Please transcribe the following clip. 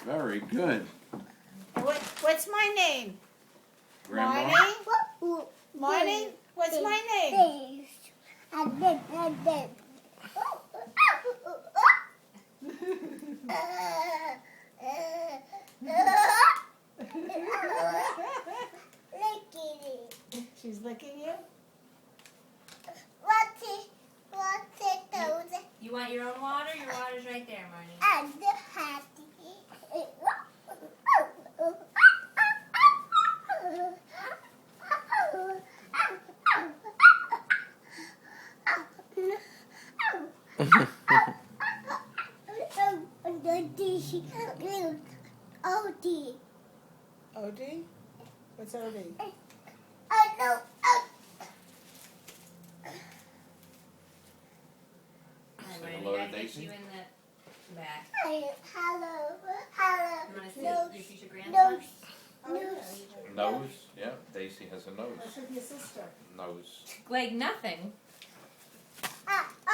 Very good. What's my name? Grandma? Marnie? Marnie? What's my name? She's licking you? You want your own water? Your water's right there, Marnie. OD? What's OD? Marnie, hello we to gotta get Daisy. you in the back. Hello. You wanna see your future grandson? Oh, yeah. Nose? Yeah, Daisy has a nose. That should be a sister. Nose. Like nothing. Ah.